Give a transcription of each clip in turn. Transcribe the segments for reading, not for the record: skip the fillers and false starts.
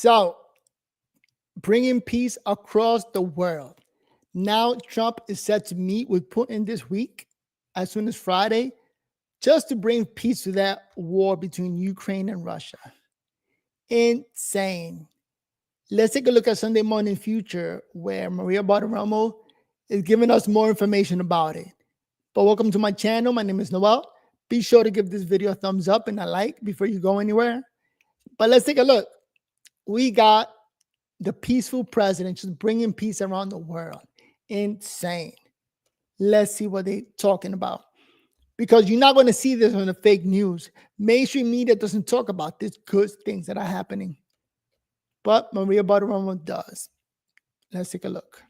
So, bringing peace across the world. Now, Trump is set to meet with Putin this week, as soon as Friday, just to bring peace to that war between Ukraine and Russia. Insane. Let's take a look at Sunday Morning Future, where Maria Bartiromo is giving us more information about it. But welcome to my channel. My name is Noel. Be sure to give this video a thumbs up and a like before you go anywhere. But let's take a look. We got the peaceful president just bringing peace around the world. Insane. Let's see what they're talking about. Because you're not going to see this on the fake news. Mainstream media doesn't talk about these good things that are happening. But Maria Bartiromo does. Let's take a look.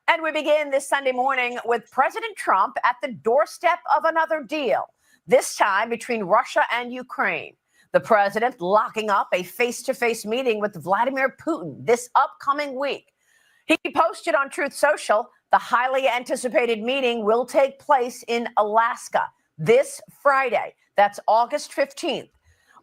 And we begin this Sunday morning with President Trump at the doorstep of another deal, this time between Russia and Ukraine. The president locking up a face-to-face meeting with Vladimir Putin this upcoming week. He posted on Truth Social, the highly anticipated meeting will take place in Alaska this Friday. That's August 15th.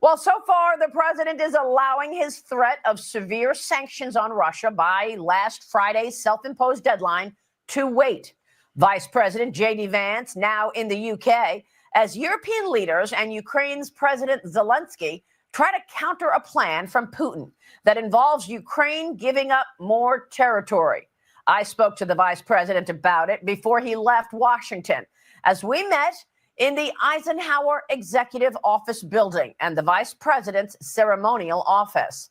Well, so far, the president is allowing his threat of severe sanctions on Russia by last Friday's self-imposed deadline to wait. Vice President J.D. Vance, now in the UK, as European leaders and Ukraine's President Zelensky try to counter a plan from Putin that involves Ukraine giving up more territory. I spoke to the vice president about it before he left Washington, as we met in the Eisenhower Executive Office building and the vice president's ceremonial office.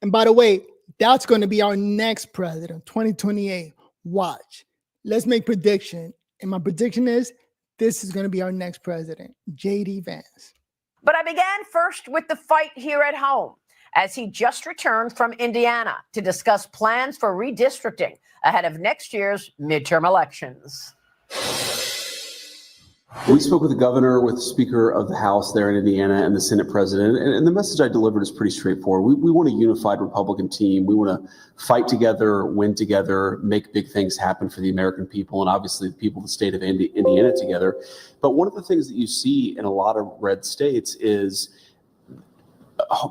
And by the way, that's going to be our next president, 2028. Watch. Let's make prediction. And my prediction is this is going to be our next president, J.D. Vance. But I began first with the fight here at home, as he just returned from Indiana to discuss plans for redistricting ahead of next year's midterm elections. We spoke with the governor, with the Speaker of the House there in Indiana, and the Senate President, and the message I delivered is pretty straightforward. We want a unified Republican team. We want to fight together, win together, make big things happen for the American people, and obviously the people of the state of Indiana together. But one of the things that you see in a lot of red states is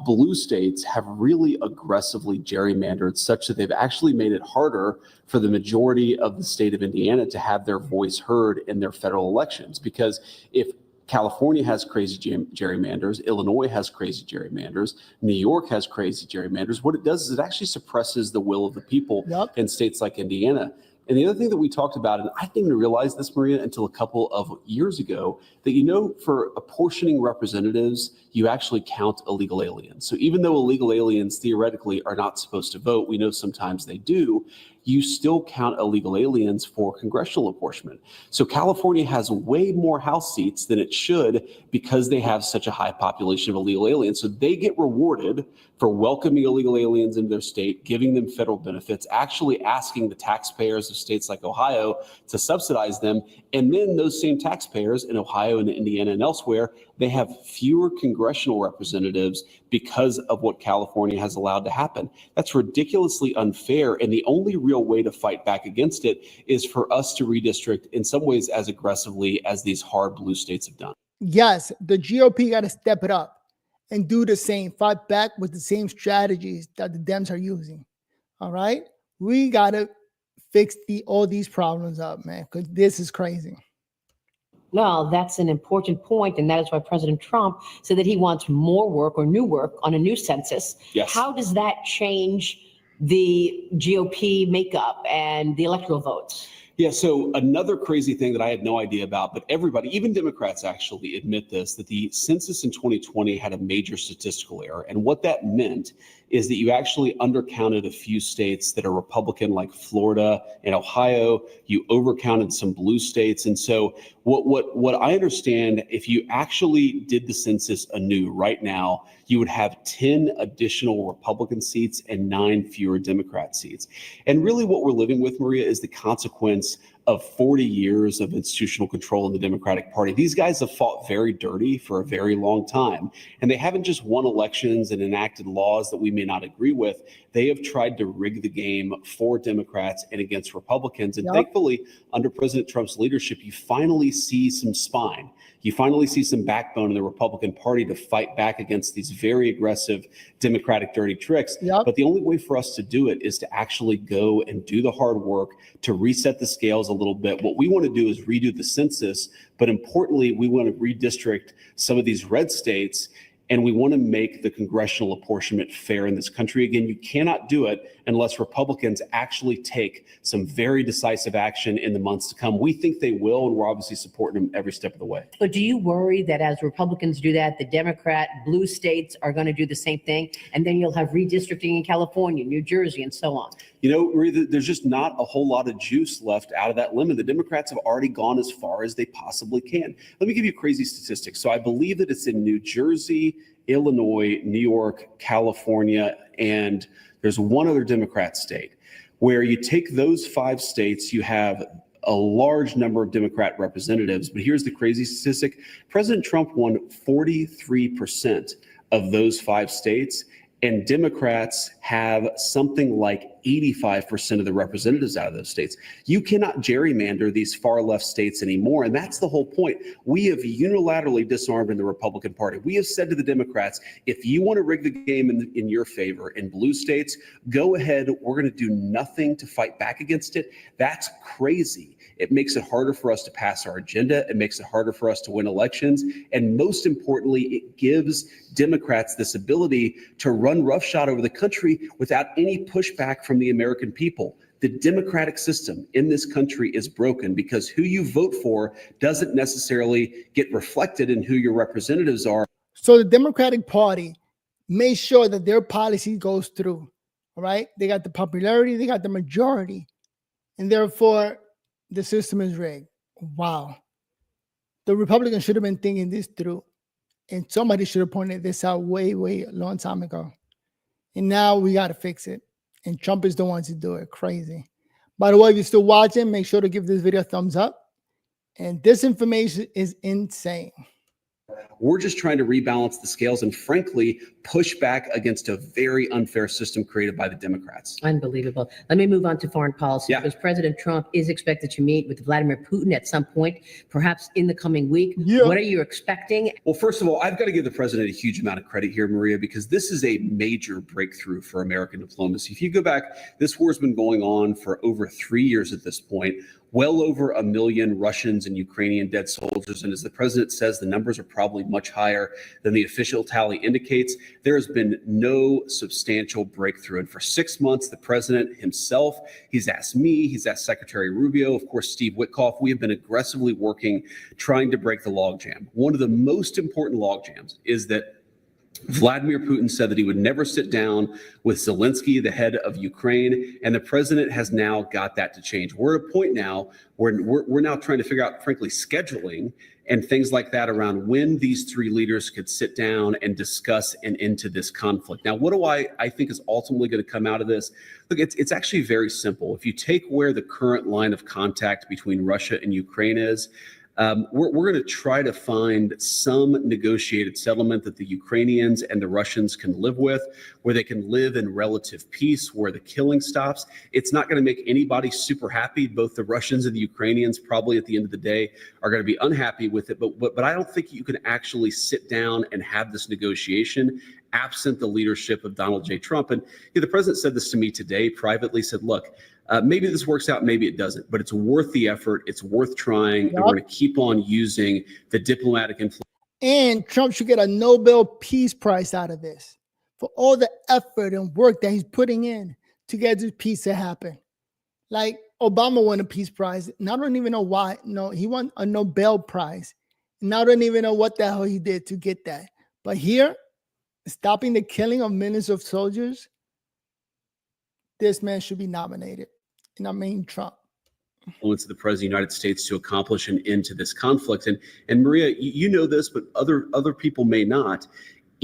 blue states have really aggressively gerrymandered such that they've actually made it harder for the majority of the state of Indiana to have their voice heard in their federal elections. Because if California has crazy gerrymanders, Illinois has crazy gerrymanders, New York has crazy gerrymanders, what it does is it actually suppresses the will of the people in states like Indiana. And the other thing that we talked about, and I didn't realize this, Maria, until a couple of years ago, that, for apportioning representatives, you actually count illegal aliens. So even though illegal aliens theoretically are not supposed to vote, we know sometimes they do, you still count illegal aliens for congressional apportionment. So California has way more House seats than it should because they have such a high population of illegal aliens. So they get rewarded for welcoming illegal aliens into their state, giving them federal benefits, actually asking the taxpayers of states like Ohio to subsidize them. And then those same taxpayers in Ohio and Indiana and elsewhere, they have fewer congressional representatives because of what California has allowed to happen. That's ridiculously unfair. And the only real way to fight back against it is for us to redistrict in some ways as aggressively as these hard blue states have done. Yes, the GOP got to step it up and do the same, fight back with the same strategies that the Dems are using. All right? We got to fix all these problems up, man, because this is crazy. Well, that's an important point, and that is why President Trump said that he wants more work or new work on a new census. Yes. How does that change the GOP makeup and the electoral votes? Yeah, so another crazy thing that I had no idea about, but everybody, even Democrats actually admit this, that the census in 2020 had a major statistical error. And what that meant is that you actually undercounted a few states that are Republican, like Florida and Ohio. You overcounted some blue states. And so what I understand, if you actually did the census anew right now, you would have 10 additional Republican seats and 9 fewer Democrat seats. And really what we're living with, Maria, is the consequence of 40 years of institutional control in the Democratic Party. These guys have fought very dirty for a very long time, and they haven't just won elections and enacted laws that we may not agree with. They have tried to rig the game for Democrats and against Republicans. And thankfully, under President Trump's leadership, you finally see some spine. You finally see some backbone in the Republican Party to fight back against these very aggressive Democratic dirty tricks. Yep. But the only way for us to do it is to actually go and do the hard work to reset the scales a little bit. What we want to do is redo the census, but importantly, we want to redistrict some of these red states, and we want to make the congressional apportionment fair in this country. Again, you cannot do it unless Republicans actually take some very decisive action in the months to come. We think they will, and we're obviously supporting them every step of the way. But do you worry that as Republicans do that, the Democrat blue states are going to do the same thing? And then you'll have redistricting in California, New Jersey, and so on. You know, Maria, there's just not a whole lot of juice left out of that lemon. The Democrats have already gone as far as they possibly can. Let me give you a crazy statistic. So I believe that it's in New Jersey, Illinois, New York, California, and there's one other Democrat state where you take those 5 states, you have a large number of Democrat representatives. But here's the crazy statistic. President Trump won 43% of those 5 states, and Democrats have something like 85% of the representatives out of those states. You cannot gerrymander these far left states anymore. And that's the whole point. We have unilaterally disarmed in the Republican Party. We have said to the Democrats, if you want to rig the game in your favor in blue states, go ahead. We're going to do nothing to fight back against it. That's crazy. It makes it harder for us to pass our agenda. It makes it harder for us to win elections. And most importantly, it gives Democrats this ability to run roughshod over the country without any pushback from the American people. The democratic system in this country is broken because who you vote for doesn't necessarily get reflected in who your representatives are. So the Democratic Party made sure that their policy goes through. All right. They got the popularity, they got the majority, and therefore the system is rigged. Wow. The Republicans should have been thinking this through, and somebody should have pointed this out way a long time ago. And now we got to fix it. And Trump is the one to do it. Crazy. By the way, if you're still watching, make sure to give this video a thumbs up. And this information is insane. We're just trying to rebalance the scales and, frankly, push back against a very unfair system created by the Democrats. Unbelievable. Let me move on to foreign policy, Yeah. because President Trump is expected to meet with Vladimir Putin at some point, perhaps in the coming week. Yeah. What are you expecting? Well, first of all, I've got to give the president a huge amount of credit here, Maria, because this is a major breakthrough for American diplomacy. If you go back, this war has been going on for over 3 years at this point. Well over 1 million Russians and Ukrainian dead soldiers. And as the president says, the numbers are probably much higher than the official tally indicates. There has been no substantial breakthrough. And for 6 months, the president himself, he's asked me, he's asked Secretary Rubio, of course, Steve Witkoff, we have been aggressively working, trying to break the logjam. One of the most important logjams is that Vladimir Putin said that he would never sit down with Zelensky, the head of Ukraine, and the president has now got that to change. We're at a point now where we're now trying to figure out, frankly, scheduling and things like that around when these 3 leaders could sit down and discuss an end to this conflict. Now, what do I think is ultimately going to come out of this? Look, it's actually very simple. If you take where the current line of contact between Russia and Ukraine is, we're going to try to find some negotiated settlement that the Ukrainians and the Russians can live with, where they can live in relative peace, where the killing stops. It's not going to make anybody super happy. Both the Russians and the Ukrainians probably at the end of the day are going to be unhappy with it. But I don't think you can actually sit down and have this negotiation absent the leadership of Donald J. Trump. And the president said this to me today privately, said, look, maybe this works out, maybe it doesn't, but it's worth the effort. It's worth trying. Yep. And we're going to keep on using the diplomatic influence. And Trump should get a Nobel Peace Prize out of this for all the effort and work that he's putting in to get this peace to happen. Like Obama won a Peace Prize, and I don't even know why. No, he won a Nobel Prize, and I don't even know what the hell he did to get that. But here, stopping the killing of millions of soldiers, this man should be nominated. And I mean Trump. Influence of the president of the United States to accomplish an end to this conflict. And Maria, you know this, but other people may not.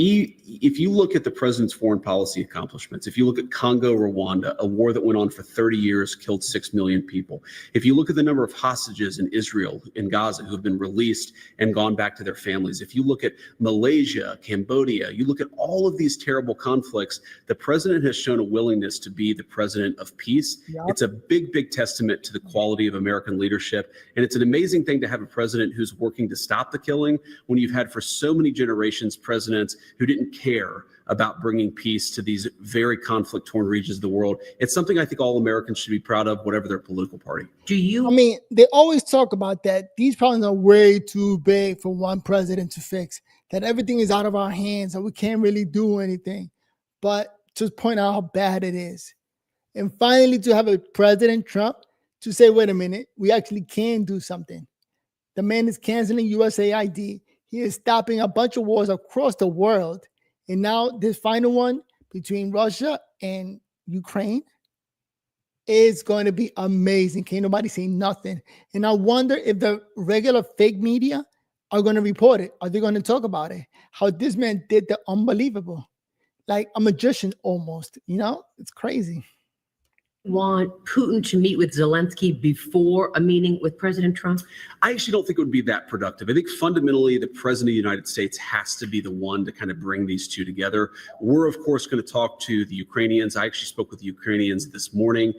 if you look at the president's foreign policy accomplishments, if you look at Congo, Rwanda, a war that went on for 30 years, killed 6 million people. If you look at the number of hostages in Israel, in Gaza, who have been released and gone back to their families. If you look at Malaysia, Cambodia, you look at all of these terrible conflicts, the president has shown a willingness to be the president of peace. Yep. It's a big, big testament to the quality of American leadership. And it's an amazing thing to have a president who's working to stop the killing when you've had for so many generations presidents who didn't care about bringing peace to these very conflict-torn regions of the world. It's something I think all Americans should be proud of, whatever their political party. I mean, they always talk about that. These problems are way too big for one president to fix, that everything is out of our hands and we can't really do anything. But just point out how bad it is. And finally, to have a President Trump to say, wait a minute, we actually can do something. The man is canceling USAID. He is stopping a bunch of wars across the world. And now this final one between Russia and Ukraine is going to be amazing. Can't nobody say nothing. And I wonder if the regular fake media are going to report it. Are they going to talk about it? How this man did the unbelievable. Like a magician almost, you know? It's crazy. Want Putin to meet with Zelensky before a meeting with President Trump? I actually don't think it would be that productive. I think fundamentally the president of the United States has to be the one to kind of bring these two together. We're, of course, going to talk to the Ukrainians. I actually spoke with the Ukrainians this morning.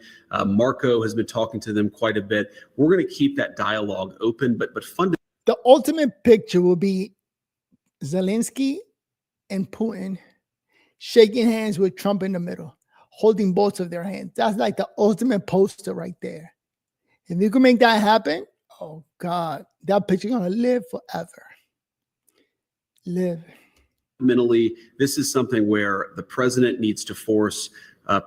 Marco has been talking to them quite a bit. We're going to keep that dialogue open, but fundamentally, the ultimate picture will be Zelensky and Putin shaking hands with Trump in the middle, holding both of their hands. That's like the ultimate poster right there. If you can make that happen, oh God, that picture gonna live forever. Live. Mentally, this is something where the president needs to force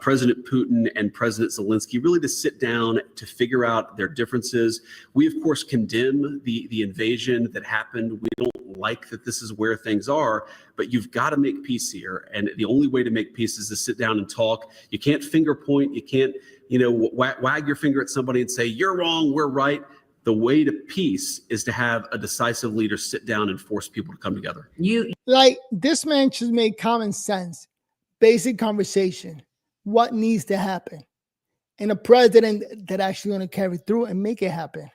President Putin and President Zelensky really to sit down to figure out their differences. We, of course, condemn the invasion that happened. We don't like that this is where things are, but you've got to make peace here. And the only way to make peace is to sit down and talk. You can't finger point. You can't, wag your finger at somebody and say, you're wrong, we're right. The way to peace is to have a decisive leader sit down and force people to come together. Like, this man should make common sense, basic conversation. What needs to happen, and a president that actually going to carry through and make it happen.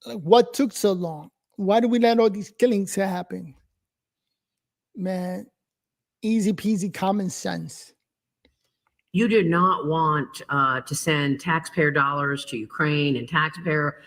Like, what took so long? Why do we let all these killings happen? Man, easy peasy common sense. You did not want to send taxpayer dollars to Ukraine and taxpayer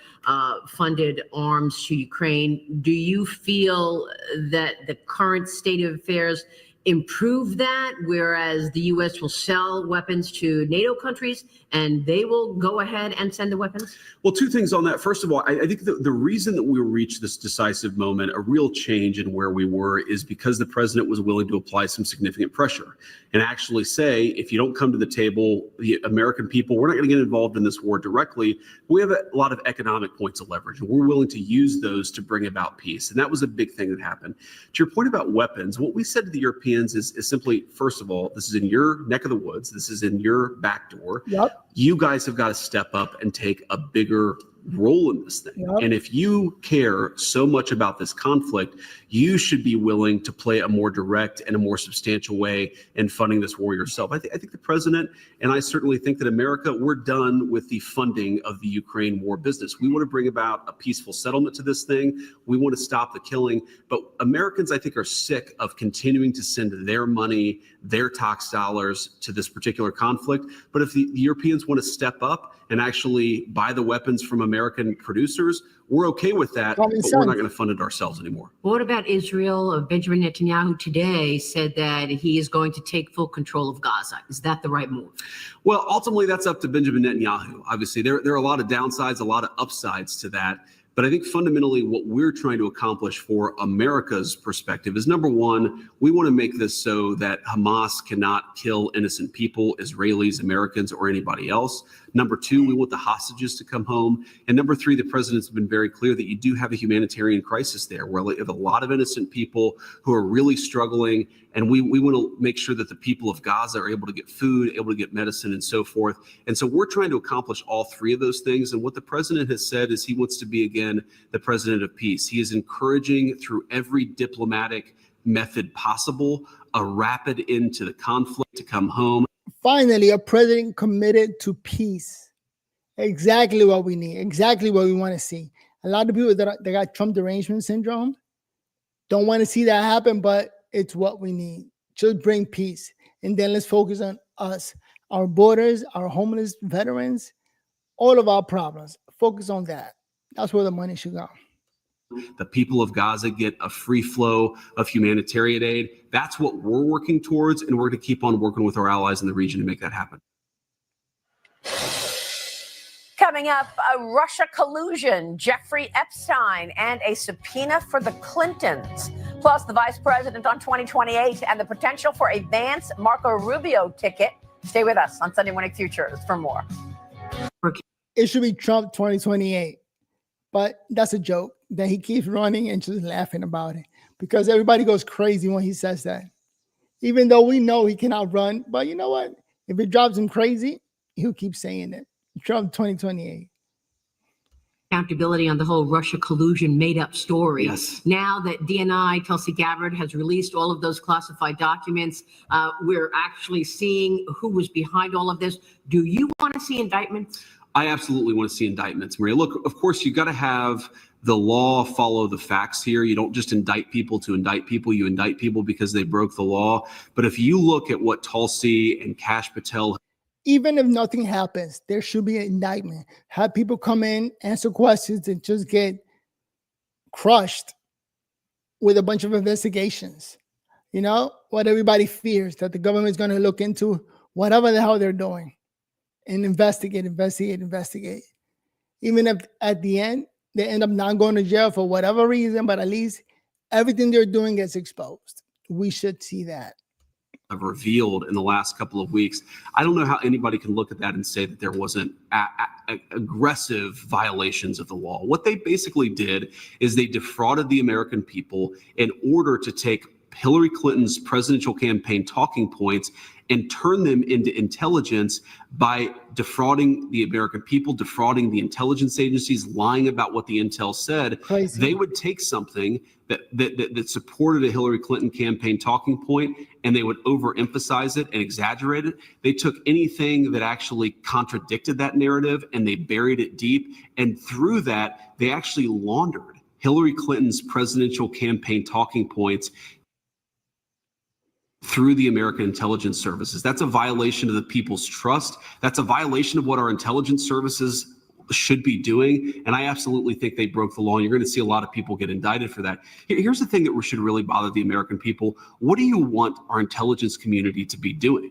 funded arms to Ukraine. Do you feel that the current state of affairs improve that, whereas the U.S. will sell weapons to NATO countries and they will go ahead and send the weapons? Well, two things on that. First of all, I think the reason that we reached this decisive moment, a real change in where we were, is because the president was willing to apply some significant pressure and actually say, if you don't come to the table, the American people, we're not going to get involved in this war directly. We have a lot of economic points of leverage, and we're willing to use those to bring about peace. And that was a big thing that happened. To your point about weapons, what we said to the Europeans is simply, first of all, this is in your neck of the woods. This is in your back door. Yep. You guys have got to step up and take a bigger role in this thing. Yep. And if you care so much about this conflict, you should be willing to play a more direct and a more substantial way in funding this war yourself. I think the president, and I certainly think that America, we're done with the funding of the Ukraine war business. We want to bring about a peaceful settlement to this thing. We want to stop the killing. But Americans, I think, are sick of continuing to send their money, their tax dollars to this particular conflict. But if the Europeans want to step up and actually buy the weapons from American producers, we're okay with that, but we're not going to fund it ourselves anymore. What about Israel? Benjamin Netanyahu today said that he is going to take full control of Gaza. Is that the right move? Well, ultimately, that's up to Benjamin Netanyahu. Obviously, there are a lot of downsides, a lot of upsides to that. But I think fundamentally what we're trying to accomplish for America's perspective is, number one, we want to make this so that Hamas cannot kill innocent people, Israelis, Americans, or anybody else. Number two, we want the hostages to come home. And number three, the president's been very clear that you do have a humanitarian crisis there, where you have a lot of innocent people who are really struggling. And we want to make sure that the people of Gaza are able to get food, able to get medicine, and so forth. And so we're trying to accomplish all three of those things. And what the president has said is he wants to be, again, the president of peace. He is encouraging through every diplomatic method possible, a rapid end to the conflict to come home. Finally, a president committed to peace. Exactly what we need. Exactly what we want to see. A lot of people that got Trump derangement syndrome don't want to see that happen, but it's what we need. Just bring peace. And then let's focus on us, our borders, our homeless veterans, all of our problems. Focus on that. That's where the money should go. The people of Gaza get a free flow of humanitarian aid. That's what we're working towards, and we're going to keep on working with our allies in the region to make that happen. Coming up, a Russia collusion, Jeffrey Epstein, and a subpoena for the Clintons. Plus, the vice president on 2028 and the potential for a Vance Marco Rubio ticket. Stay with us on Sunday Morning Futures for more. It should be Trump 2028, but that's a joke that he keeps running and just laughing about it because everybody goes crazy when he says that. Even though we know he cannot run, but you know what? If it drives him crazy, he'll keep saying it. Trump 2028. Accountability on the whole Russia collusion made-up story. Yes. Now that DNI, Tulsi Gabbard, has released all of those classified documents, we're actually seeing who was behind all of this. Do you want to see indictments? I absolutely want to see indictments, Maria. Look, of course, you got to have the law follow the facts here. You don't just indict people to indict people. You indict people because they broke the law. But if you look at what Tulsi and Kash Patel, even if nothing happens, there should be an indictment. Have people come in, answer questions, and just get crushed with a bunch of investigations. You know, what everybody fears, that the government is going to look into whatever the hell they're doing and investigate. Even if at the end, they end up not going to jail for whatever reason, but at least everything they're doing gets exposed. We should see that. Have revealed in the last couple of weeks. I don't know how anybody can look at that and say that there wasn't aggressive violations of the law. What they basically did is they defrauded the American people in order to take Hillary Clinton's presidential campaign talking points and turn them into intelligence by defrauding the American people, defrauding the intelligence agencies, lying about what the intel said. Crazy. They would take something that supported a Hillary Clinton campaign talking point, and they would overemphasize it and exaggerate it. They took anything that actually contradicted that narrative and they buried it deep. And through that, they actually laundered Hillary Clinton's presidential campaign talking points through the American intelligence services. That's a violation of the people's trust. That's a violation of what our intelligence services should be doing. And I absolutely think they broke the law. And you're going to see a lot of people get indicted for that. Here's the thing that should really bother the American people. What do you want our intelligence community to be doing?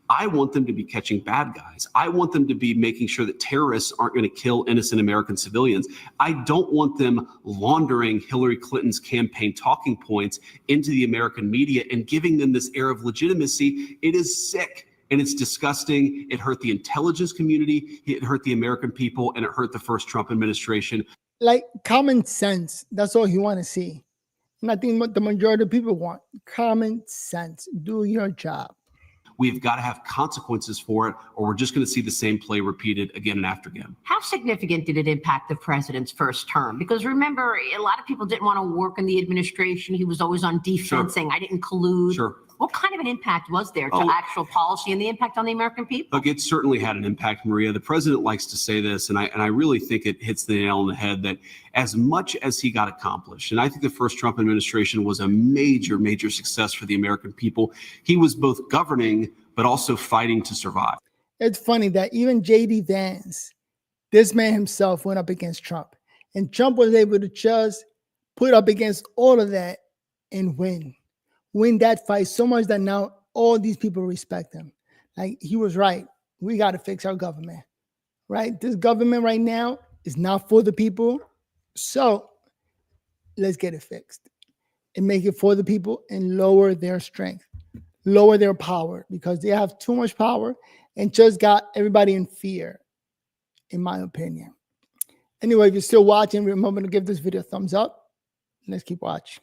I want them to be catching bad guys. I want them to be making sure that terrorists aren't going to kill innocent American civilians. I don't want them laundering Hillary Clinton's campaign talking points into the American media and giving them this air of legitimacy. It is sick and it's disgusting. It hurt the intelligence community. It hurt the American people, and it hurt the first Trump administration. Like common sense. That's all you want to see. And I think what the majority of people want, common sense. Do your job. We've got to have consequences for it, or we're just going to see the same play repeated again and after again. How significant did it impact the president's first term? Because remember, a lot of people didn't want to work in the administration. He was always on defense, saying, I didn't collude. Sure. What kind of an impact was there to actual policy and the impact on the American people? Look, it certainly had an impact, Maria. The president likes to say this, and I really think it hits the nail on the head, that as much as he got accomplished, and I think the first Trump administration was a major, major success for the American people, he was both governing but also fighting to survive. It's funny that even J.D. Vance, this man himself, went up against Trump. And Trump was able to just put up against all of that and win that fight so much that now all these people respect him. Like, he was right. We got to fix our government, right? This government right now is not for the people. So let's get it fixed and make it for the people and lower their strength, lower their power, because they have too much power and just got everybody in fear, in my opinion. Anyway, if you're still watching, remember to give this video a thumbs up. Let's keep watching.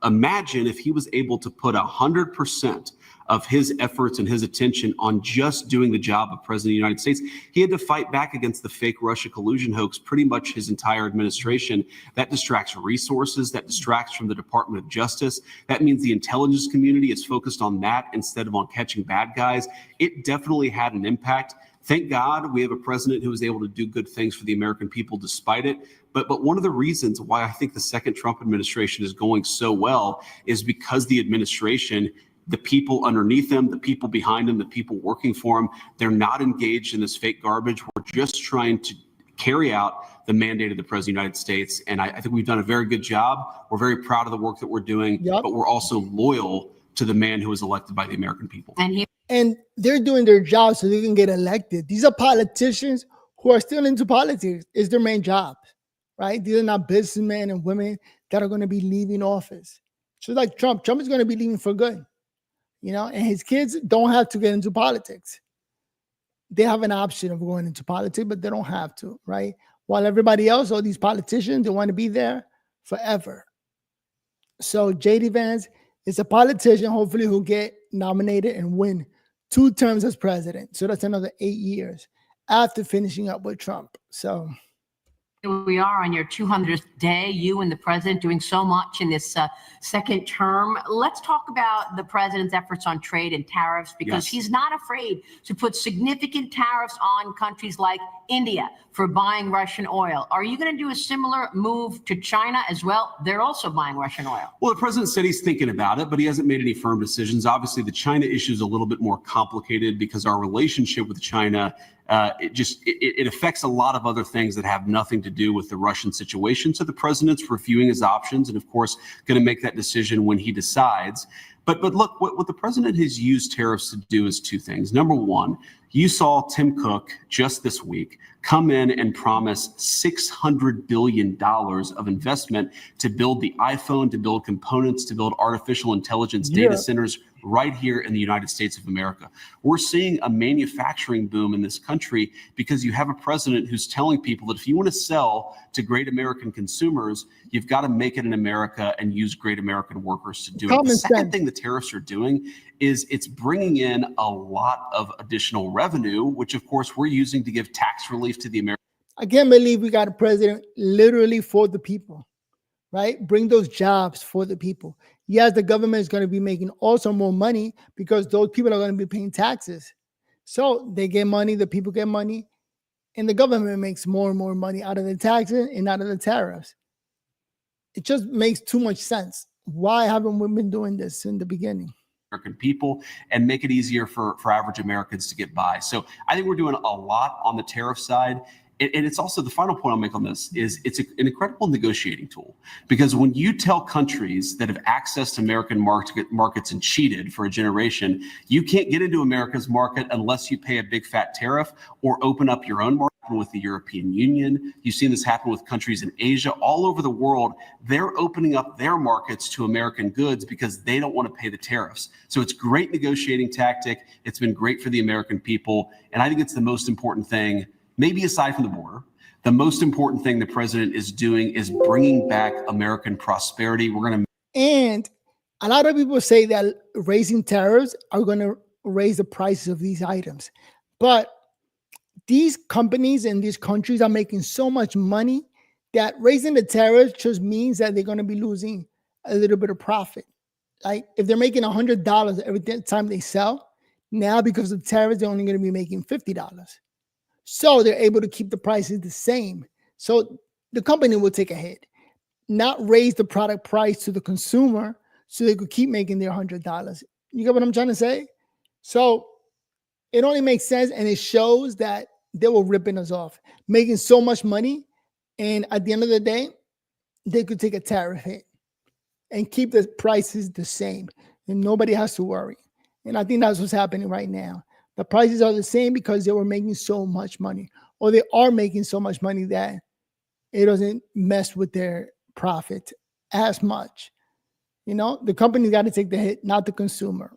Imagine if he was able to put 100% of his efforts and his attention on just doing the job of president of the United States. He had to fight back against the fake Russia collusion hoax pretty much his entire administration. That distracts resources, that distracts from the Department of Justice. That means the intelligence community is focused on that instead of on catching bad guys. It definitely had an impact. Thank God we have a president who was able to do good things for the American people despite it. But one of the reasons why I think the second Trump administration is going so well is because the administration, the people underneath them, the people behind them, the people working for them, they're not engaged in this fake garbage. We're just trying to carry out the mandate of the president of the United States. And I think we've done a very good job. We're very proud of the work that we're doing, but we're also loyal to the man who was elected by the American people. And they're doing their job so they can get elected. These are politicians who are still into politics. It's their main job, right? These are not businessmen and women that are going to be leaving office. So like Trump is going to be leaving for good, and his kids don't have to get into politics. They have an option of going into politics, but they don't have to, right? While everybody else, all these politicians, they want to be there forever. So J.D. Vance is a politician, hopefully, who'll get nominated and win 2 terms as president. So that's another 8 years after finishing up with Trump. So here we are on your 200th day, you and the president doing so much in this second term. Let's talk about the president's efforts on trade and tariffs, because he's not afraid to put significant tariffs on countries like India for buying Russian oil. Are you going to do a similar move to China as well? They're also buying Russian oil. Well, the president said he's thinking about it, but he hasn't made any firm decisions. Obviously, the China issue is a little bit more complicated because our relationship with China, it affects a lot of other things that have nothing to do with the Russian situation. So the president's reviewing his options and, of course, going to make that decision when he decides. But look, what the president has used tariffs to do is 2 things. Number one, you saw Tim Cook just this week come in and promise $600 billion of investment to build the iPhone, to build components, to build artificial intelligence data centers right here in the United States of America. We're seeing a manufacturing boom in this country because you have a president who's telling people that if you want to sell to great American consumers, you've got to make it in America and use great American workers to do it. The second thing the tariffs are doing is it's bringing in a lot of additional revenue, which of course we're using to give tax relief to the American. I can't believe we got a president literally for the people, right? Bring those jobs for the people. Yes, the government is going to be making also more money because those people are going to be paying taxes. So they get money, the people get money, and the government makes more and more money out of the taxes and out of the tariffs. It just makes too much sense. Why haven't we been doing this in the beginning? American people and make it easier for average Americans to get by. So I think we're doing a lot on the tariff side. And it's also, the final point I'll make on this is it's an incredible negotiating tool, because when you tell countries that have accessed American markets and cheated for a generation, you can't get into America's market unless you pay a big fat tariff or open up your own market with the European Union. You've seen this happen with countries in Asia, all over the world. They're opening up their markets to American goods because they don't want to pay the tariffs. So it's a great negotiating tactic. It's been great for the American people. And I think it's the most important thing. Maybe aside from the border, the most important thing the president is doing is bringing back American prosperity. And a lot of people say that raising tariffs are going to raise the prices of these items. But these companies in these countries are making so much money that raising the tariffs just means that they're going to be losing a little bit of profit. Like if they're making $100 every time they sell, now because of tariffs, they're only going to be making $50. So they're able to keep the prices the same. So the company will take a hit, not raise the product price to the consumer so they could keep making their $100. You get what I'm trying to say? So it only makes sense, and it shows that they were ripping us off, making so much money. And at the end of the day, they could take a tariff hit and keep the prices the same. And nobody has to worry. And I think that's what's happening right now. The prices are the same because they were making so much money, or they are making so much money that it doesn't mess with their profit as much. The company's got to take the hit, not the consumer.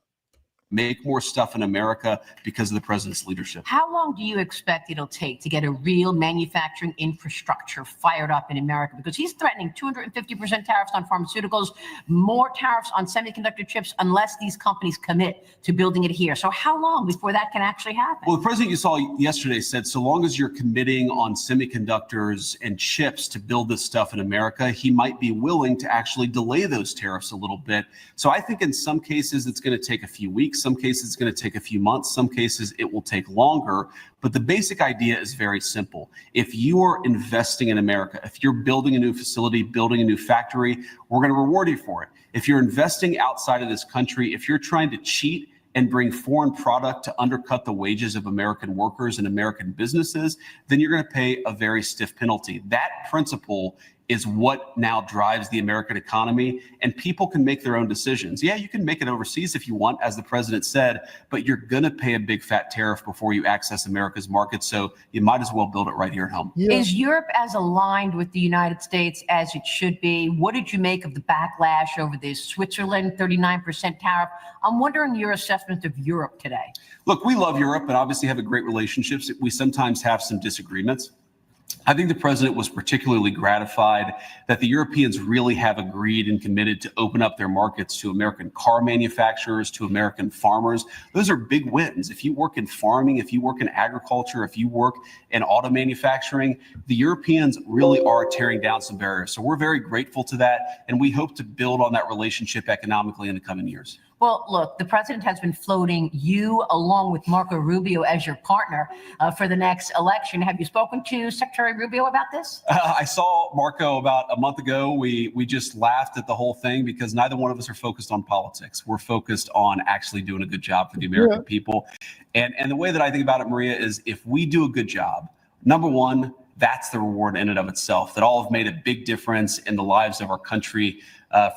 make more stuff in America because of the president's leadership. How long do you expect it'll take to get a real manufacturing infrastructure fired up in America? Because he's threatening 250% tariffs on pharmaceuticals, more tariffs on semiconductor chips, unless these companies commit to building it here. So how long before that can actually happen? Well, the president you saw yesterday said so long as you're committing on semiconductors and chips to build this stuff in America, he might be willing to actually delay those tariffs a little bit. So I think in some cases it's going to take a few weeks. Some cases it's going to take a few months. Some cases it will take longer. But the basic idea is very simple. If you are investing in America, if you're building a new facility, building a new factory, we're going to reward you for it. If you're investing outside of this country, if you're trying to cheat and bring foreign product to undercut the wages of American workers and American businesses, then you're going to pay a very stiff penalty. That principle is what now drives the American economy, and people can make their own decisions. Yeah, you can make it overseas if you want, as the president said, but you're going to pay a big fat tariff before you access America's market, so you might as well build it right here at home. Yeah. Is Europe as aligned with the United States as it should be? What did you make of the backlash over this Switzerland 39% tariff? I'm wondering your assessment of Europe today. Look, we love Europe and obviously have a great relationships. We sometimes have some disagreements. I think the president was particularly gratified that the Europeans really have agreed and committed to open up their markets to American car manufacturers, to American farmers. Those are big wins. If you work in farming, if you work in agriculture, if you work in auto manufacturing, the Europeans really are tearing down some barriers. So we're very grateful to that, and we hope to build on that relationship economically in the coming years. Well, look, the president has been floating you along with Marco Rubio as your partner for the next election. Have you spoken to Secretary Rubio about this? I saw Marco about a month ago. We just laughed at the whole thing because neither one of us are focused on politics. We're focused on actually doing a good job for the American people. And the way that I think about it, Maria, is if we do a good job, number one, that's the reward in and of itself, that all have made a big difference in the lives of our country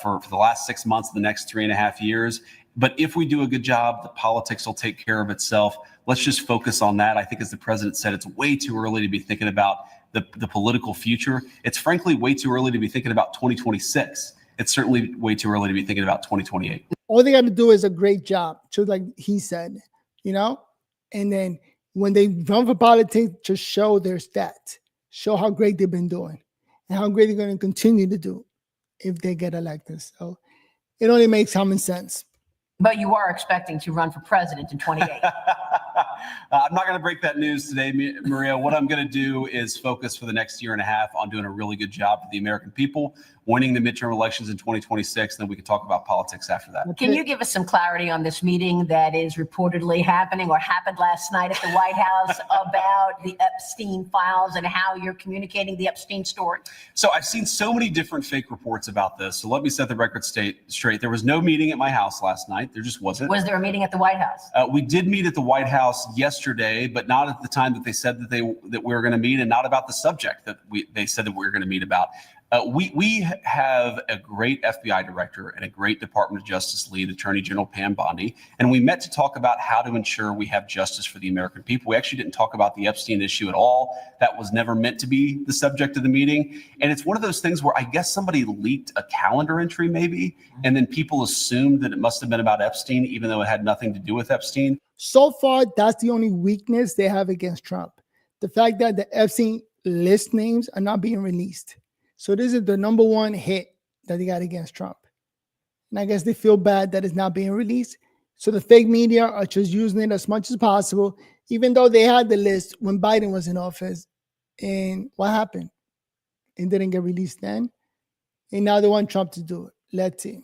for the last 6 months, the next 3.5 years. But if we do a good job, the politics will take care of itself. Let's just focus on that. I think, as the president said, it's way too early to be thinking about the political future. It's frankly way too early to be thinking about 2026. It's certainly way too early to be thinking about 2028. All they got to do is a great job, just like he said, you know? And then when they run for politics, just show their stats, show how great they've been doing and how great they're going to continue to do if they get elected. So it only makes common sense. But you are expecting to run for president in 28. I'm not going to break that news today, Maria. What I'm going to do is focus for the next 1.5 years on doing a really good job for the American people, winning the midterm elections in 2026, and then we can talk about politics after that. Can you give us some clarity on this meeting that is reportedly happening or happened last night at the White House about the Epstein files and how you're communicating the Epstein story? So I've seen so many different fake reports about this. So let me set the record straight. There was no meeting at my house last night. There just wasn't. Was there a meeting at the White House? We did meet at the White House yesterday, but not at the time that they said that we were going to meet, and not about the subject that they said that we were going to meet about. We have a great FBI director and a great Department of Justice lead, Attorney General Pam Bondi, and we met to talk about how to ensure we have justice for the American people. We actually didn't talk about the Epstein issue at all. That was never meant to be the subject of the meeting. And it's one of those things where I guess somebody leaked a calendar entry maybe, and then people assumed that it must have been about Epstein, even though it had nothing to do with Epstein. So far, that's the only weakness they have against Trump. The fact that the Epstein list names are not being released. So this is the number one hit that they got against Trump. And I guess they feel bad that it's not being released. So the fake media are just using it as much as possible, even though they had the list when Biden was in office. And what happened? It didn't get released then. And now they want Trump to do it. Let's see.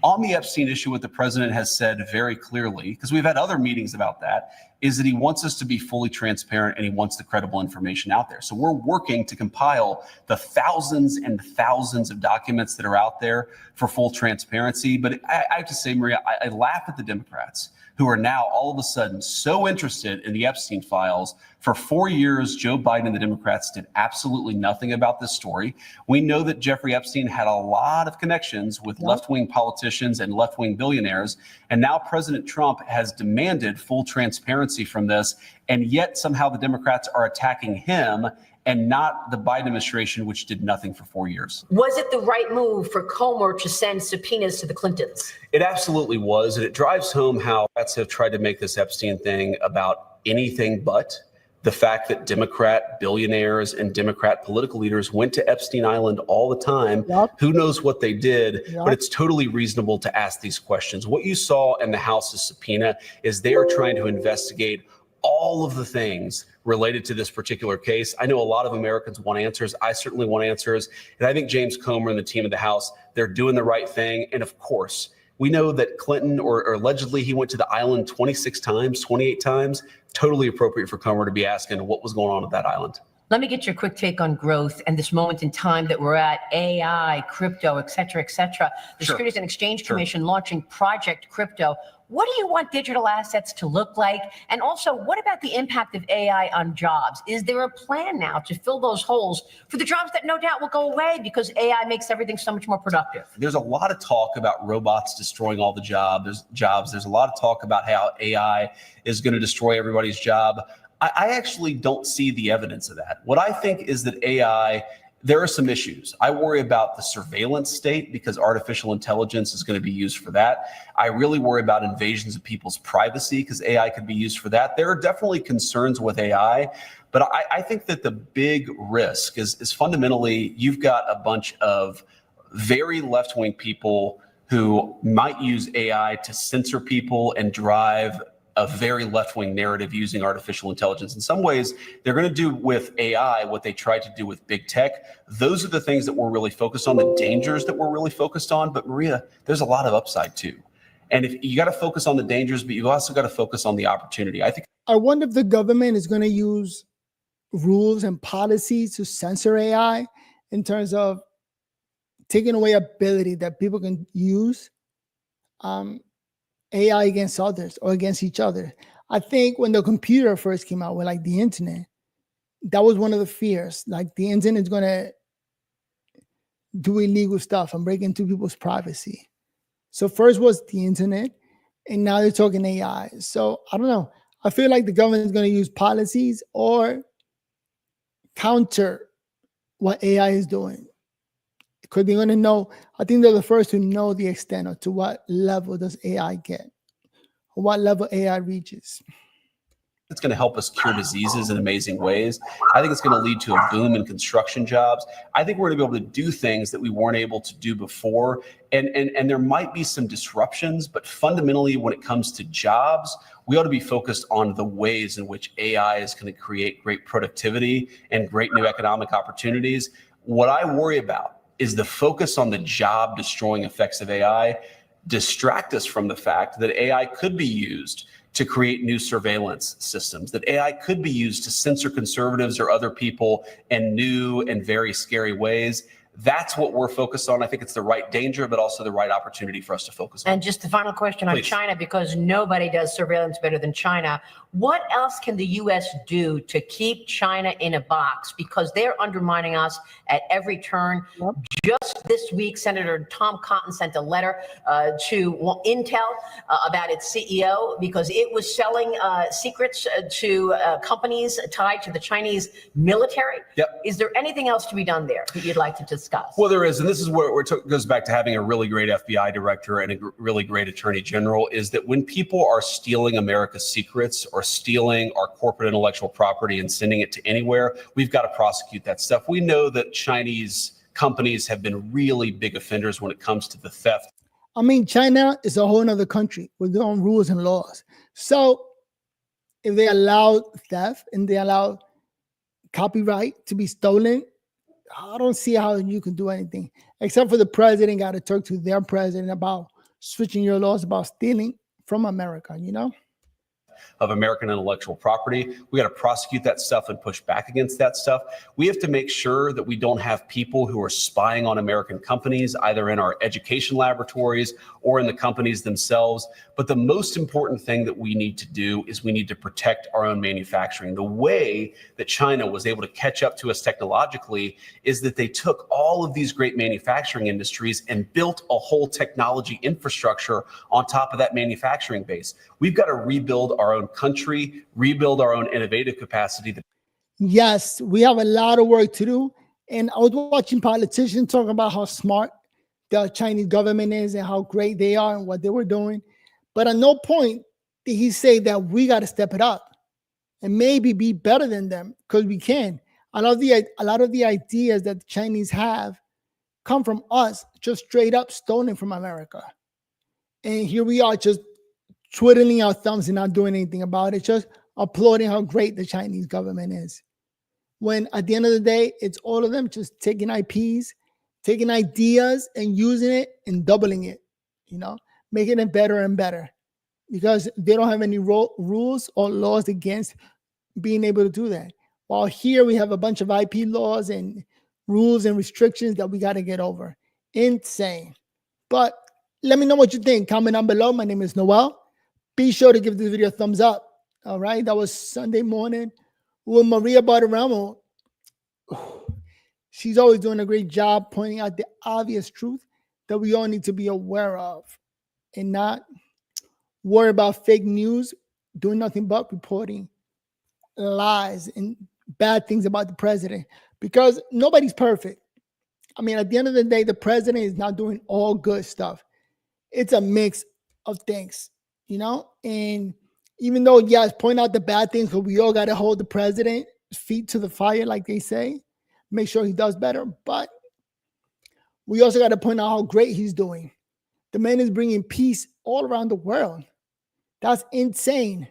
On the Epstein issue, what the president has said very clearly, because we've had other meetings about that, is that he wants us to be fully transparent and he wants the credible information out there. So we're working to compile the thousands and thousands of documents that are out there for full transparency. But I have to say, Maria, I laugh at the Democrats who are now all of a sudden so interested in the Epstein files. For 4 years, Joe Biden and the Democrats did absolutely nothing about this story. We know that Jeffrey Epstein had a lot of connections with left-wing politicians and left-wing billionaires. And now President Trump has demanded full transparency transparency from this, and yet somehow the Democrats are attacking him and not the Biden administration, which did nothing for 4 years. Was it the right move for Comer to send subpoenas to the Clintons? It absolutely was, and it drives home how Democrats have tried to make this Epstein thing about anything but the fact that Democrat billionaires and Democrat political leaders went to Epstein Island all the time. Yep. Who knows what they did, Yep. but it's totally reasonable to ask these questions. What you saw in the House's subpoena is they are trying to investigate all of the things related to this particular case. I know a lot of Americans want answers. I certainly want answers. And I think James Comer and the team of the House, they're doing the right thing. And of course, we know that Clinton, or allegedly he went to the island 26 times, 28 times. Totally appropriate for Comer to be asking what was going on at that island. Let me get your quick take on growth and this moment in time that we're at, AI, crypto, et cetera, et cetera. The Sure. Securities and Exchange Commission launching Project Crypto. What do you want digital assets to look like? And also, what about the impact of AI on jobs? Is there a plan now to fill those holes for the jobs that no doubt will go away because AI makes everything so much more productive? There's a lot of talk about robots destroying all the jobs. There's a lot of talk about how AI is going to destroy everybody's job. I actually don't see the evidence of that. What I think is that AI, there are some issues. I worry about the surveillance state because artificial intelligence is going to be used for that. I really worry about invasions of people's privacy because AI could be used for that. There are definitely concerns with AI, but I think that the big risk is fundamentally you've got a bunch of very left-wing people who might use AI to censor people and drive a very left-wing narrative using artificial intelligence. In some ways, they're going to do with AI what they tried to do with big tech. Those are the things that we're really focused on, the dangers that we're really focused on. But Maria, there's a lot of upside too. And if you got to focus on the dangers, but you've also got to focus on the opportunity. I wonder if the government is going to use rules and policies to censor AI in terms of taking away ability that people can use AI against others or against each other. I think when the computer first came out with like the internet, that was one of the fears. Like the internet is going to do illegal stuff and break into people's privacy. So first was the internet, and now they're talking AI. So I don't know. I feel like the government is going to use policies or counter what AI is doing. Because they're going to know, I think they're the first to know the extent of to what level does AI get, or what level AI reaches. It's going to help us cure diseases in amazing ways. I think it's going to lead to a boom in construction jobs. I think we're going to be able to do things that we weren't able to do before. And there might be some disruptions, but fundamentally, when it comes to jobs, we ought to be focused on the ways in which AI is going to create great productivity and great new economic opportunities. What I worry about is the focus on the job destroying effects of AI distract us from the fact that AI could be used to create new surveillance systems, that AI could be used to censor conservatives or other people in new and very scary ways. That's what we're focused on. I think it's the right danger, but also the right opportunity for us to focus on. And just the final question on Please. China, because nobody does surveillance better than China. What else can the U.S. do to keep China in a box? Because they're undermining us at every turn. Yep. Just this week, Senator Tom Cotton sent a letter to Intel about its CEO because it was selling secrets to companies tied to the Chinese military. Yep. Is there anything else to be done there that you'd like to discuss? Well, there is, and this is where it goes back to having a really great FBI director and a really great attorney general, is that when people are stealing America's secrets or stealing our corporate intellectual property and sending it to anywhere, we've got to prosecute that stuff. We know that Chinese companies have been really big offenders when it comes to the theft. I mean, China is a whole nother country with their own rules and laws. So if they allow theft and they allow copyright to be stolen, I don't see how you can do anything except for the president got to talk to their president about switching your laws about stealing from America, you know? Of American intellectual property. We got to prosecute that stuff and push back against that stuff. We have to make sure that we don't have people who are spying on American companies, either in our education laboratories or in the companies themselves. But the most important thing that we need to do is we need to protect our own manufacturing. The way that China was able to catch up to us technologically is that they took all of these great manufacturing industries and built a whole technology infrastructure on top of that manufacturing base. We've got to rebuild our our own country, rebuild our own innovative capacity. Yes, we have a lot of work to do. And I was watching politicians talk about how smart the Chinese government is and how great they are and what they were doing. But at no point did he say that we got to step it up and maybe be better than them, because we can. A lot of the ideas that the Chinese have come from us, just straight up stolen from America. And here we are just twiddling our thumbs and not doing anything about it, just applauding how great the Chinese government is. When at the end of the day, it's all of them just taking IPs, taking ideas and using it and doubling it, making it better and better, because they don't have any rules or laws against being able to do that. While here we have a bunch of IP laws and rules and restrictions that we got to get over. Insane. But let me know what you think. Comment down below. My name is Noel. Be sure to give this video a thumbs up. All right. That was Sunday morning with Maria Bartiromo. She's always doing a great job pointing out the obvious truth that we all need to be aware of and not worry about fake news, doing nothing but reporting lies and bad things about the president, because nobody's perfect. I mean, at the end of the day, the president is not doing all good stuff. It's a mix of things, and even though, yes, point out the bad things, but we all got to hold the president feet to the fire, like they say, make sure he does better. But we also got to point out how great he's doing. The man is bringing peace all around the world. That's insane.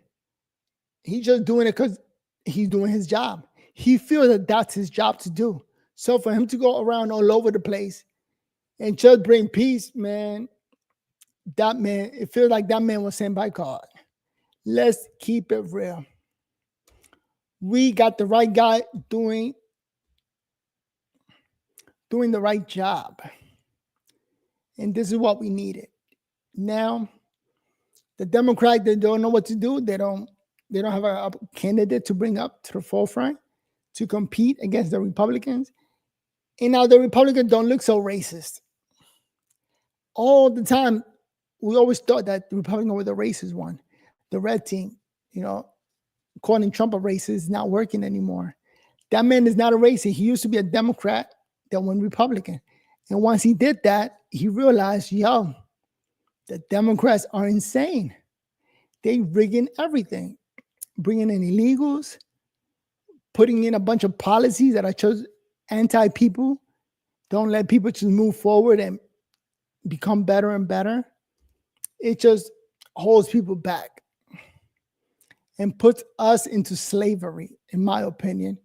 He's just doing it because he's doing his job. He feels that that's his job to do. So for him to go around all over the place and just bring peace, man, it feels like that man was sent by God. Let's keep it real. We got the right guy doing the right job. And this is what we needed. Now, the Democrats, they don't know what to do. They don't have a candidate to bring up to the forefront to compete against the Republicans. And now the Republicans don't look so racist. All the time, we always thought that the Republicans were the racist one. The red team, calling Trump a racist is not working anymore. That man is not a racist. He used to be a Democrat that went Republican. And once he did that, he realized, the Democrats are insane. They rigging everything, bringing in illegals, putting in a bunch of policies that are just anti-people, don't let people just move forward and become better and better. It just holds people back and puts us into slavery, in my opinion,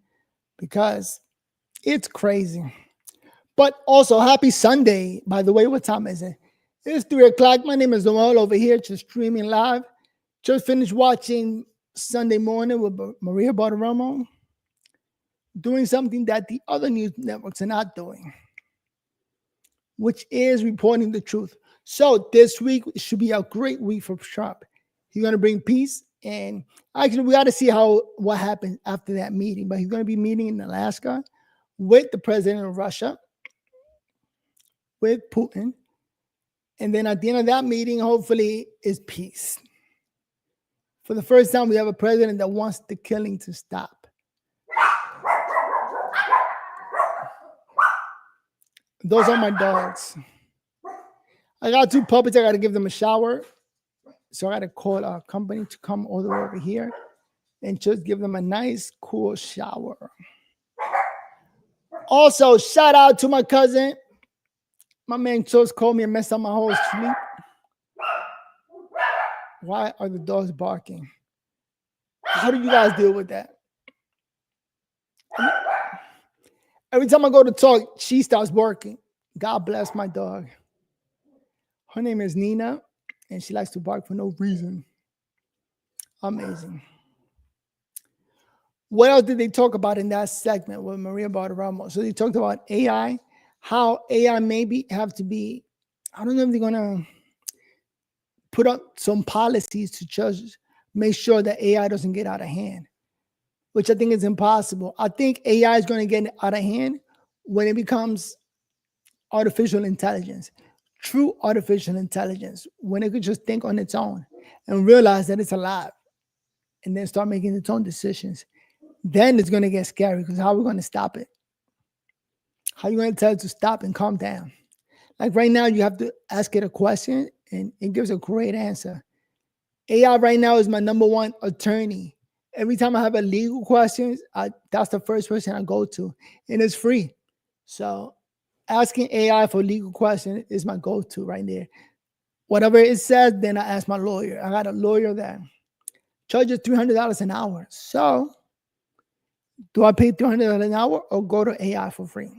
because it's crazy. But also, happy Sunday. By the way, what time is it? It's 3 o'clock. My name is Noel over here, just streaming live. Just finished watching Sunday Morning with Maria Bartiromo, doing something that the other news networks are not doing, which is reporting the truth. So this week should be a great week for Trump. He's going to bring peace. And actually, we got to see what happens after that meeting. But he's going to be meeting in Alaska with the president of Russia, with Putin. And then at the end of that meeting, hopefully, is peace. For the first time, we have a president that wants the killing to stop. Those are my dogs. I got 2 puppies. I got to give them a shower. So I got to call our company to come all the way over here and just give them a nice, cool shower. Also, shout out to my cousin. My man just called me and messed up my whole sleep. Why are the dogs barking? How do you guys deal with that? Every time I go to talk, she starts barking. God bless my dog. Her name is Nina, and she likes to bark for no reason. Amazing. What else did they talk about in that segment with Maria Bartiromo? So they talked about AI, how AI maybe have to be, I don't know if they're going to put up some policies to just make sure that AI doesn't get out of hand, which I think is impossible. I think AI is going to get out of hand when it becomes artificial intelligence, true artificial intelligence, when it could just think on its own and realize that it's alive. and then start making its own decisions. Then it's going to get scary because how are we going to stop it? How are you going to tell it to stop and calm down? Like right now, you have to ask it a question and it gives a great answer. AI right now is my number one attorney. Every time I have a legal question, that's the first person I go to, and it's free. So asking AI for legal question is my go-to right there. Whatever it says, then I ask my lawyer. I got a lawyer that charges $300 an hour. So do I pay $300 an hour or go to AI for free?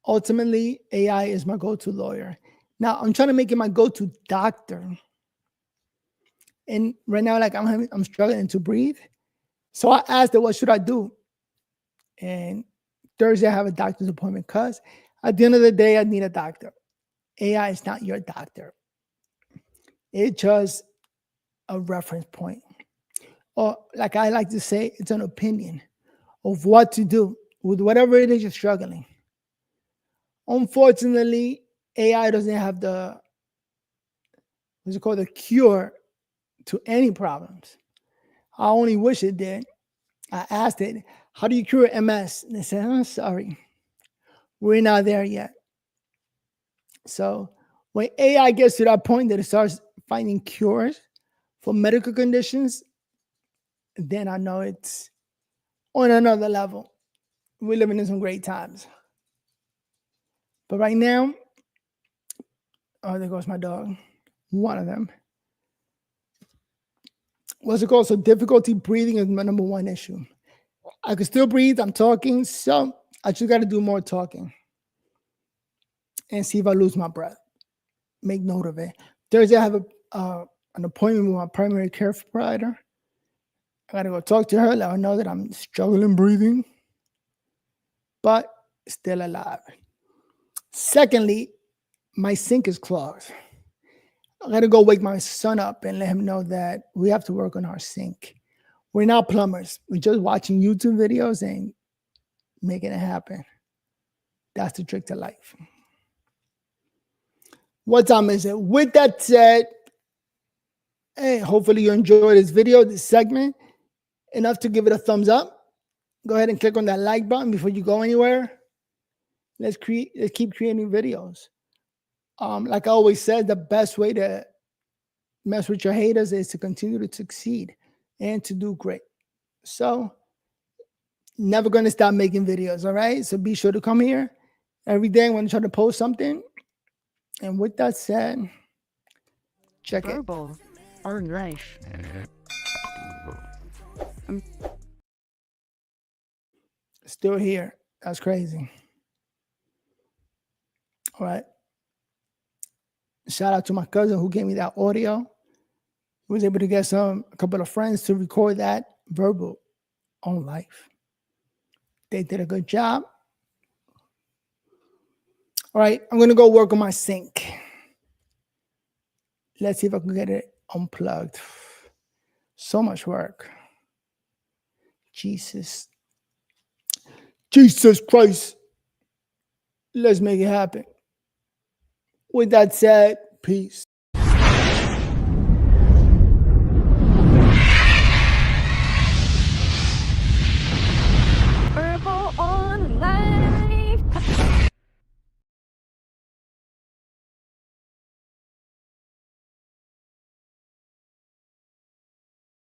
Ultimately, AI is my go-to lawyer. Now I'm trying to make it my go-to doctor. And right now, like I'm struggling to breathe. So I asked her, what should I do? And Thursday I have a doctor's appointment because at the end of the day, I need a doctor. AI is not your doctor. It's just a reference point. Or like I like to say, it's an opinion of what to do with whatever it is you're struggling. Unfortunately, AI doesn't have the, what's it called, the cure to any problems. I only wish it did. I asked it, how do you cure MS? And they said, oh, sorry, we're not there yet. So when AI gets to that point that it starts finding cures for medical conditions, then I know it's on another level. We're living in some great times. But right now, oh, there goes my dog. One of them. What's it called? So difficulty breathing is my number one issue. I can still breathe. I'm talking. So I just got to do more talking and see if I lose my breath. Make note of it. Thursday, I have an appointment with my primary care provider. I got to go talk to her, let her know that I'm struggling breathing, but still alive. Secondly, my sink is clogged. I got to go wake my son up and let him know that we have to work on our sink. We're not plumbers. We're just watching YouTube videos and making it happen. That's the trick to life. What time is it? With that said, hey, hopefully you enjoyed this video, this segment, enough to give it a thumbs up. Go ahead and click on that like button before you go anywhere. Let's keep creating videos. Like I always said, the best way to mess with your haters is to continue to succeed and to do great. So never going to stop making videos, all right? So be sure to come here every day when I try to post something. And with that said, check it. Verbal or life. Still here. That's crazy. All right. Shout out to my cousin who gave me that audio. He was able to get a couple of friends to record that verbal on life. They did a good job. All right, I'm going to go work on my sink. Let's see if I can get it unplugged. So much work. Jesus Christ. Let's make it happen. With that said, peace.